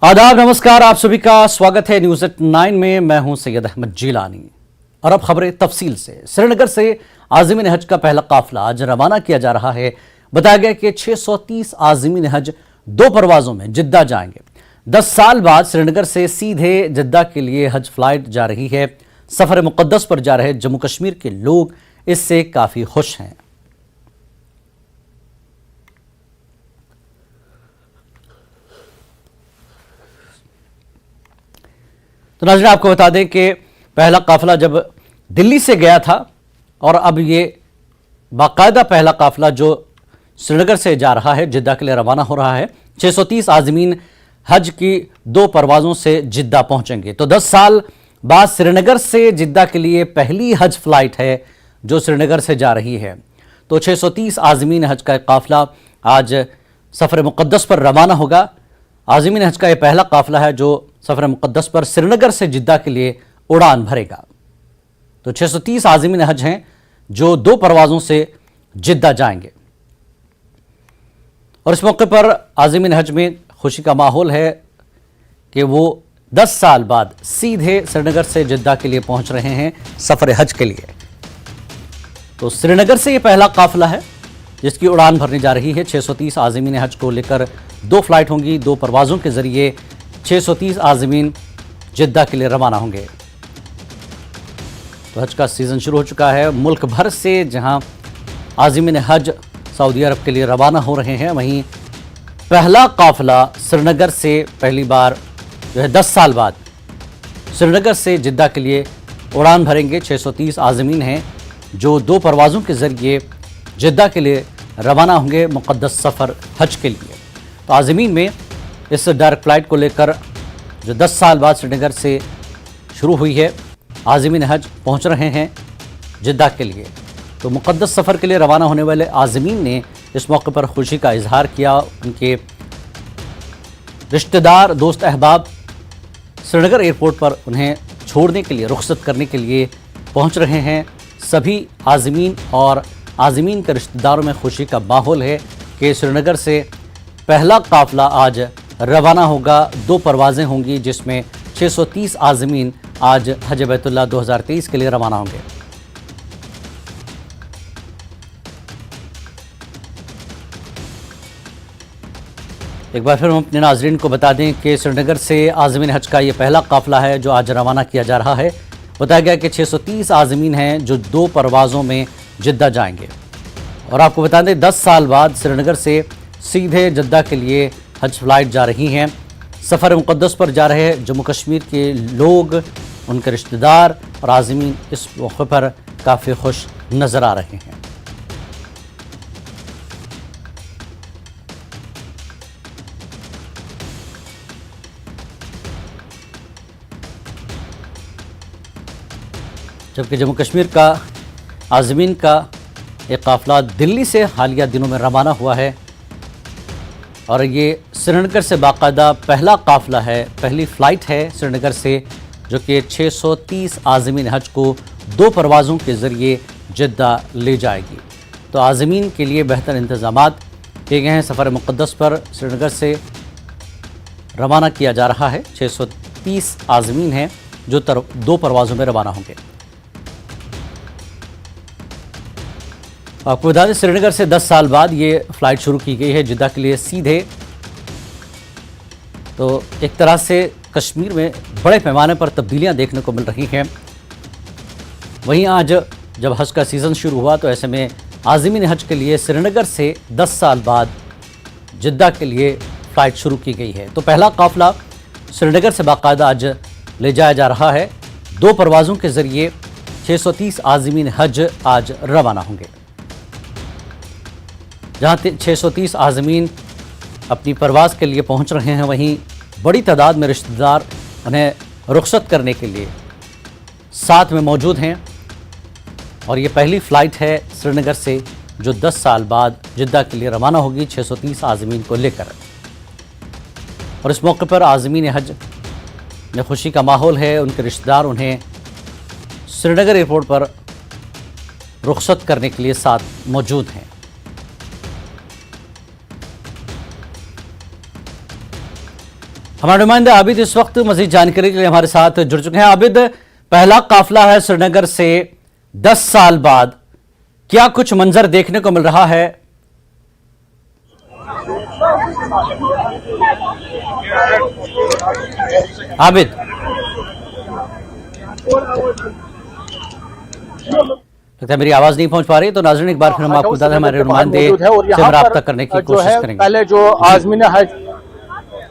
आदाब, नमस्कार। आप सभी का स्वागत है न्यूज़ एट 9 में। मैं हूं सैयद अहमद जिलानी और अब खबरें तफसील से। श्रीनगर से आज़मीन हज का पहला काफिला आज रवाना किया जा रहा है। बताया गया कि 630 आज़मीन हज 2 परवाज़ों में जिद्दा जाएंगे। 10 साल बाद श्रीनगर से सीधे जिद्दा के लिए हज फ्लाइट जा रही है। सफ़र मुक़द्दस पर जा रहे जम्मू कश्मीर के लोग इससे काफ़ी खुश हैं। तो नाज़रीन, आपको बता दें कि पहला काफ़िला जब दिल्ली से गया था और अब ये बाकायदा पहला काफ़िला जो श्रीनगर से जा रहा है, जिद्दा के लिए रवाना हो रहा है। 630 आज़मीन हज की 2 परवाज़ों से जिद्दा पहुंचेंगे। तो 10 साल बाद श्रीनगर से जिद्दा के लिए पहली हज फ्लाइट है जो श्रीनगर से जा रही है। तो 630 आज़मीन हज का काफ़िला आज सफ़र मुक़द्दस पर रवाना होगा। आज़मीन हज का ये पहला काफ़िला है जो सफ़र मुक़द्दस पर श्रीनगर से जिद्दा के लिए उड़ान भरेगा। तो 630 आज़मीन हज हैं जो 2 परवाज़ों से जिद्दा जाएंगे और इस मौके पर आज़मीन हज में खुशी का माहौल है कि वो 10 साल बाद सीधे श्रीनगर से जिद्दा के लिए पहुंच रहे हैं सफ़र हज के लिए। तो श्रीनगर से ये पहला काफ़िला है जिसकी उड़ान भरने जा रही है। 630 आज़मीन हज को लेकर 2 फ्लाइट होंगी। 2 परवाज़ों के ज़रिए 630 आज़मीन जिद्दा के लिए रवाना होंगे। तो हज का सीज़न शुरू हो चुका है। मुल्क भर से जहां आज़मीन हज सऊदी अरब के लिए रवाना हो रहे हैं, वहीं पहला काफ़िला श्रीनगर से पहली बार जो है 10 साल बाद श्रीनगर से जिद्दा के लिए उड़ान भरेंगे। 630 आज़मीन हैं जो 2 परवाज़ों के ज़रिए जिद्दा के लिए रवाना होंगे मुक़द्दस सफ़र हज के लिए। तो आज़मीन में इस डायरेक्ट फ़्लाइट को लेकर जो 10 साल बाद श्रीनगर से शुरू हुई है, आज़मीन हज पहुंच रहे हैं जिद्दा के लिए। तो मुक़द्दस सफ़र के लिए रवाना होने वाले आज़मीन ने इस मौके पर खुशी का इजहार किया। उनके रिश्तेदार, दोस्त, अहबाब श्रीनगर एयरपोर्ट पर उन्हें छोड़ने के लिए, रुखसत करने के लिए पहुंच रहे हैं। सभी आज़मीन और आज़मीन के रिश्तेदारों में खुशी का माहौल है कि श्रीनगर से पहला काफ़िला आज रवाना होगा। 2 परवाज़ें होंगी जिसमें 630 आज़मीन आज हज बैतुल्लाह 2023 के लिए रवाना होंगे। एक बार फिर हम अपने नाज़रीन को बता दें कि श्रीनगर से आज़मीन हज का ये पहला काफ़िला है जो आज रवाना किया जा रहा है। बताया गया कि 630 आज़मीन हैं जो 2 परवाज़ों में जिद्दा जाएंगे। और आपको बता दें 10 साल बाद श्रीनगर से सीधे जिद्दा के लिए हज फ्लाइट जा रही हैं। सफ़र मुक़द्दस पर जा रहे जम्मू कश्मीर के लोग, उनके रिश्तेदार और आज़मीन इस मौके पर काफ़ी खुश नज़र आ रहे हैं। जबकि जम्मू कश्मीर का आज़मीन का एक काफ़िला दिल्ली से हालिया दिनों में रवाना हुआ है और ये श्रीनगर से बाकायदा पहला काफ़िला है, पहली फ़्लाइट है श्रीनगर से जो कि 630 आज़मीन हज को 2 परवाज़ों के ज़रिए जिद्दा ले जाएगी। तो आज़मीन के लिए बेहतर इंतज़ामात किए गए हैं। सफ़र मुक़द्दस पर श्रीनगर से रवाना किया जा रहा है। 630 आज़मीन हैं जो 2 परवाज़ों में रवाना होंगे। आपको बता दें श्रीनगर से 10 साल बाद ये फ़्लाइट शुरू की गई है जिद्दा के लिए सीधे। तो एक तरह से कश्मीर में बड़े पैमाने पर तब्दीलियां देखने को मिल रही हैं। वहीं आज जब हज का सीज़न शुरू हुआ तो ऐसे में आज़मीन हज के लिए श्रीनगर से 10 साल बाद जिद्दा के लिए फ़्लाइट शुरू की गई है। तो पहला काफ़िला श्रीनगर से बाकायदा आज ले जाया जा रहा है। 2 परवाज़ों के ज़रिए 630 आज़मीन हज आज रवाना होंगे। जहाँ 630 आज़मीन अपनी परवाज़ के लिए पहुँच रहे हैं, वहीं बड़ी तादाद में रिश्तेदार उन्हें रुखसत करने के लिए साथ में मौजूद हैं। और ये पहली फ़्लाइट है श्रीनगर से जो 10 साल बाद जिद्दा के लिए रवाना होगी 630 आज़मीन को लेकर। और इस मौके पर आज़मीन हज में खुशी का माहौल है। उनके रिश्तेदार उन्हें श्रीनगर एयरपोर्ट पर रुखसत करने के लिए साथ मौजूद हैं। हमारे नुमाइंदे आबिद इस वक्त मजीद जानकारी के लिए हमारे साथ जुड़ चुके हैं। आबिद, पहला काफिला है श्रीनगर से 10 साल बाद, क्या कुछ मंजर देखने को मिल रहा है? आबिद, लगता है मेरी आवाज नहीं पहुंच पा रही, तो नाज़रीन एक बार फिर हम आपको बता दें, हमारे नुमाइंदे से राब्ता करने की कोशिश करेंगे। पहले जो आज़मीन हज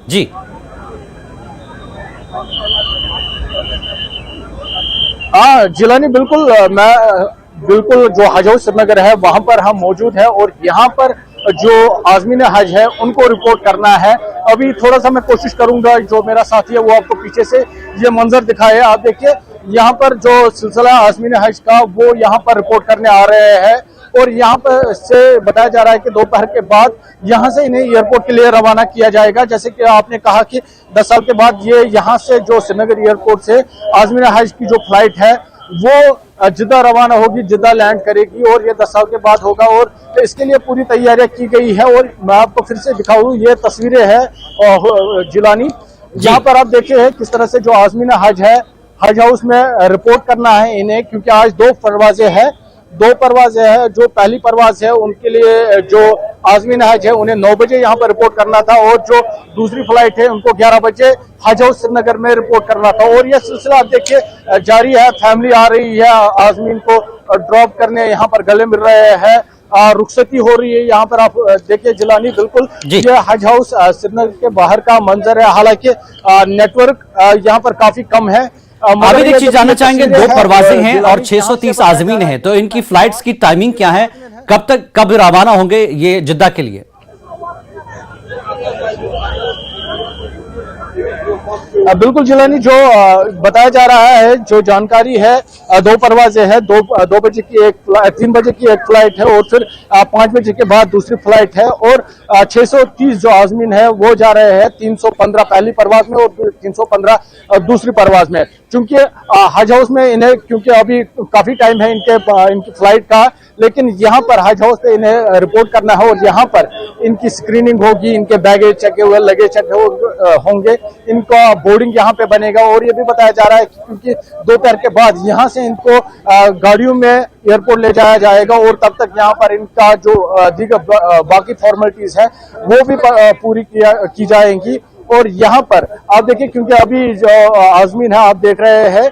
जी जिलानी, बिल्कुल जो हज हाउस श्रीनगर है वहां पर हम मौजूद है और यहाँ पर जो आज़मीन हज है उनको रिपोर्ट करना है। अभी थोड़ा सा मैं कोशिश करूंगा, जो मेरा साथी है वो आपको पीछे से ये मंजर दिखाए। आप देखिए यहाँ पर जो सिलसिला आज़मीन हज का वो यहाँ पर रिपोर्ट करने आ रहे हैं और यहाँ पर से बताया जा रहा है कि दोपहर के बाद यहाँ से इन्हें एयरपोर्ट के लिए रवाना किया जाएगा। जैसे कि आपने कहा कि 10 साल के बाद ये यहाँ से जो श्रीनगर एयरपोर्ट से आज़मीन हज की जो फ्लाइट है वो जिद्दा रवाना होगी, जिद्दा लैंड करेगी और ये 10 साल के बाद होगा और इसके लिए पूरी तैयारियां की गई है। और मैं आपको फिर से दिखाऊं, ये तस्वीरें हैं जिलानी, जहाँ पर आप देखे हैं किस तरह से जो आज़मीन हज है हज हाउस में रिपोर्ट करना है इन्हें, क्योंकि आज दो परवाजें हैं। जो पहली परवाज है उनके लिए जो आज़मीन हज है उन्हें 9 बजे यहाँ पर रिपोर्ट करना था और जो दूसरी फ्लाइट है उनको 11 बजे हज हाउस श्रीनगर में रिपोर्ट करना था। और यह सिलसिला आप देखिए जारी है, फैमिली आ रही है आज़मीन को ड्रॉप करने, यहाँ पर गले मिल रहे हैं, रुखसती हो रही है। यहाँ पर आप देखिए जिलानी, बिल्कुल ये हज हाउस श्रीनगर के बाहर का मंजर है। हालांकि नेटवर्क यहाँ पर काफी कम है। आबिद, एक चीज जानना चाहेंगे, 2 परवाजें हैं और 630 आज़मीन हैं, तो इनकी फ्लाइट्स की टाइमिंग क्या है? कब रवाना होंगे ये जिद्दा के लिए? बिल्कुल जिलानी, जो बताया जा रहा है, जो जानकारी है, 2 परवाजें हैं, 2 बजे की 3 बजे की एक फ्लाइट है और फिर 5 बजे के बाद दूसरी फ्लाइट है और 630 जो आज़मीन है वो जा रहे हैं 315 पहली परवाज में और 315 दूसरी परवाज में। क्योंकि हज हाउस में इन्हें, क्योंकि अभी काफी टाइम है इनकी फ्लाइट का, लेकिन यहाँ पर हज हाउस पे इन्हें रिपोर्ट करना है और यहाँ पर इनकी स्क्रीनिंग होगी, इनके बैगेज चेक हुए, लगेज चेक होंगे, इनका बोर्डिंग यहाँ पे बनेगा। और ये भी बताया जा रहा है कि क्योंकि दोपहर के बाद यहाँ से इनको गाड़ियों में एयरपोर्ट ले जाया जाएगा और तब तक यहाँ पर इनका जो दीगर बाकी फॉर्मेलिटीज है वो भी पूरी की जाएंगी। और यहाँ पर आप देखिए, क्योंकि अभी जो आज़मीन है आप देख रहे हैं,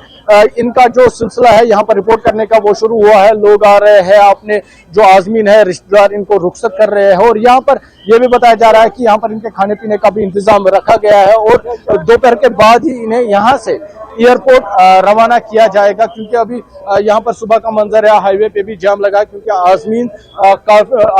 इनका जो सिलसिला है यहाँ पर रिपोर्ट करने का वो शुरू हुआ है। लोग आ रहे हैं, अपने जो आज़मीन है रिश्तेदार इनको रुखसत कर रहे हैं और यहाँ पर यह भी बताया जा रहा है कि यहाँ पर इनके खाने पीने का भी इंतजाम रखा गया है और दोपहर के बाद ही इन्हें यहाँ से एयरपोर्ट रवाना किया जाएगा। क्योंकि अभी यहाँ पर सुबह का मंजर है, हाईवे पे भी जाम लगा, क्योंकि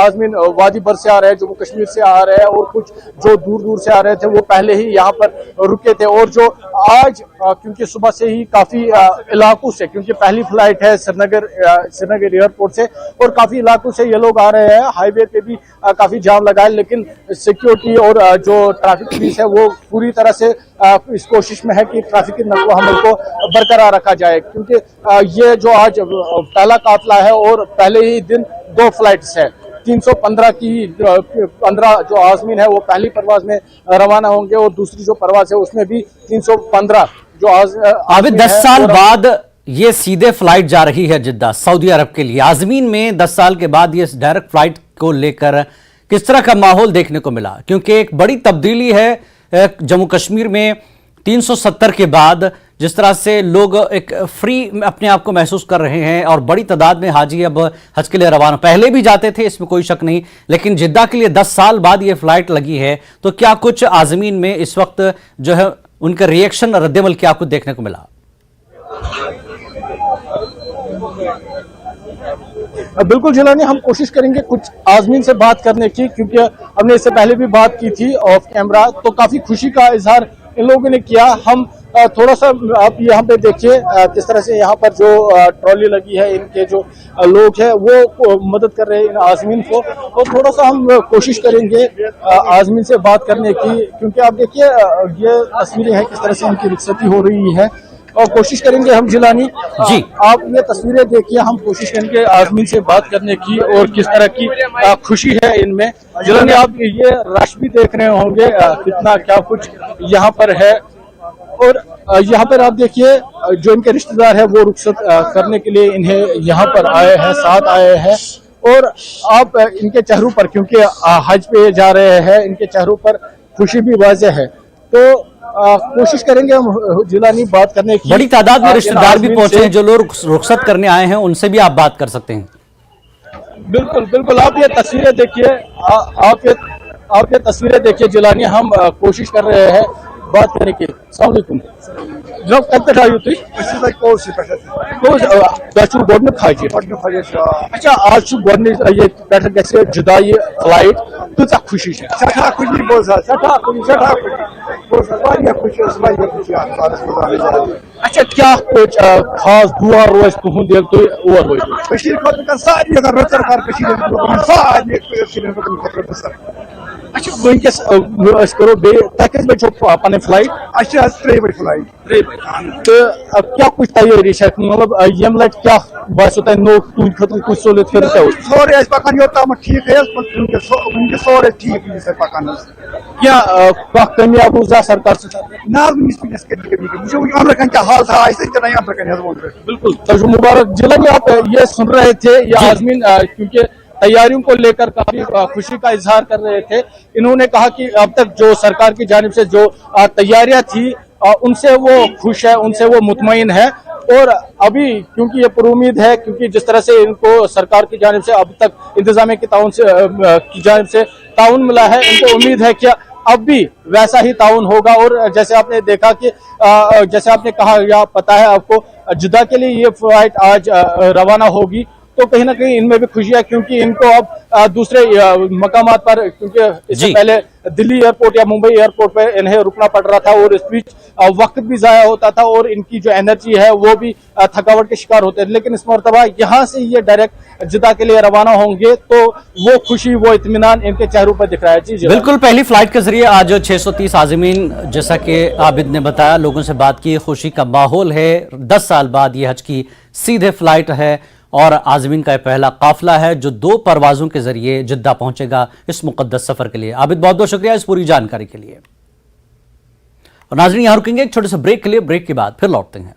आज़मीन वादी भर से आ रहे हैं, जम्मू कश्मीर से आ रहे हैं और कुछ जो दूर से आ रहे थे वो पहले ही यहाँ पर रुके थे। और जो आज क्योंकि सुबह से ही काफी इलाकों से, क्योंकि पहली फ्लाइट है श्रीनगर एयरपोर्ट से और काफी इलाकों से ये लोग आ रहे हैं, हाईवे पे भी काफी जाम लगा है, लेकिन सिक्योरिटी और जो ट्रैफिक पुलिस है वो पूरी तरह से इस कोशिश में है कि ट्रैफिक की नक़्ल हमल को बरकरार रखा जाए। क्योंकि ये जो आज पहला काफिला है और पहले ही दिन 2 फ्लाइट्स है, 315 जो आज़मीन है वो पहली परवाज में रवाना होंगे और दूसरी जो परवाज है उसमें भी 315 जो आबिद 10 साल बाद ये सीधे फ्लाइट जा रही है जिद्दा सऊदी अरब के लिए। आज़मीन में 10 साल के बाद ये डायरेक्ट फ्लाइट को लेकर किस तरह का माहौल देखने को मिला? क्योंकि एक बड़ी तब्दीली है जम्मू कश्मीर में 370 के बाद, जिस तरह से लोग एक फ्री अपने आप को महसूस कर रहे हैं और बड़ी तादाद में हाजी अब हज के लिए रवाना, पहले भी जाते थे इसमें कोई शक नहीं, लेकिन जिद्दा के लिए 10 साल बाद ये फ्लाइट लगी है, तो क्या कुछ आज़मीन में इस वक्त जो है उनका रिएक्शन, रद्दमल क्या कुछ देखने को मिला? बिल्कुल जिलानी, हम कोशिश करेंगे कुछ आज़मीन से बात करने की, क्योंकि हमने इससे पहले भी बात की थी ऑफ कैमरा, तो काफी खुशी का इजहार इन लोगों ने किया। हम थोड़ा सा आप यहाँ पे देखिए किस तरह से यहाँ पर जो ट्रॉली लगी है, इनके जो लोग हैं वो मदद कर रहे हैं इन आज़मीन को, तो थोड़ा सा हम कोशिश करेंगे आज़मीन से बात करने की, क्योंकि आप देखिए ये तस्वीरें हैं किस तरह से इनकी रुखसती हो रही है। और कोशिश करेंगे हम जिलानी जी। आप ये तस्वीरें देखिए, हम कोशिश करेंगे आजमीन से बात करने की और किस तरह की खुशी है इनमें। जिलानी आप ये रश भी देख रहे होंगे कितना क्या कुछ यहाँ पर है। और यहाँ पर आप देखिए जो इनके रिश्तेदार है वो रुखसत करने के लिए इन्हें यहाँ पर आए हैं, साथ आए हैं। और आप इनके चेहरों पर, क्योंकि हज पे जा रहे हैं, इनके चेहरों पर खुशी भी वाज़ेह है। तो कोशिश करेंगे हम जिलानी बात करने की। बड़ी तादाद में इन रिश्तेदार भी आज़मीन पहुंचे से। हैं, जो लोग रुखसत करने आए हैं उनसे भी आप बात कर सकते हैं। बिल्कुल बिल्कुल, आप ये तस्वीरें देखिए, आप ये तस्वीरें देखिए जिलानी, हम कोशिश कर रहे हैं बात करने की। अस्सलाम वालेकुम जनाब, कब तक आयु तुम गोडन खाजी। अच्छा, आज गोडन ये पे गए जुदा ये फ्लाइट कह खुशी अच्छा, क्या कुछ खास दुआ रोज तुंद ये तुम और अच्छा वनकस करो तक बे पन फ्लाइट तो क्या कुछ तैयारी मतलब यम लट क्या बस नो तुम खतर कुछ सहूलियत सोरे पकान योतम ठीक है सोरे ठीक पकान क्या कमी आबूजा सरकार से हाल था ऐसे बिल्कुल तो मुबारक जिलानी, आप ये सुन रहे थे ये आजमीन क्योंकि तैयारियों को लेकर काफी खुशी का इजहार कर रहे थे। इन्होंने कहा कि अब तक जो सरकार की जानिब से जो तैयारियां थी उनसे वो खुश है, उनसे वो मुतमईन है। और अभी क्योंकि ये पुरुमीद है, क्योंकि जिस तरह से इनको सरकार की जानिब से अब तक इंतजामिया की जानिब से ताउन मिला है, इनको उम्मीद है कि अब भी वैसा ही ताउन होगा। और जैसे आपने देखा कि जैसे आपने कहा या पता है आपको, जुदा के लिए ये फ्लाइट आज रवाना होगी, तो कहीं ना कहीं इनमें भी खुशी है क्योंकि इनको अब दूसरे मकामात पर, क्योंकि इससे पहले दिल्ली एयरपोर्ट या मुंबई एयरपोर्ट पे इन्हें रुकना पड़ रहा था और इस बीच वक्त भी जाया होता था और इनकी जो एनर्जी है वो भी थकावट के शिकार होते थे। लेकिन इस मरतबा यहाँ से ये डायरेक्ट जिद्दा के लिए रवाना होंगे तो वो खुशी, वो इत्मीनान इनके चेहरों पर दिख रहा है। जी बिल्कुल, पहली फ्लाइट के जरिए आज 630 आज़मीन, जैसा कि आबिद ने बताया, लोगों से बात की, खुशी का माहौल है। 10 साल बाद ये हज की सीधे फ्लाइट है और आज़मीन का पहला काफिला है जो 2 परवाज़ों के जरिए जिद्दा पहुंचेगा इस मुक़द्दस सफ़र के लिए। आबिद, बहुत बहुत शुक्रिया इस पूरी जानकारी के लिए। और नाज़रीन, यहाँ रुकेंगे एक छोटे से ब्रेक के लिए, ब्रेक के बाद फिर लौटते हैं।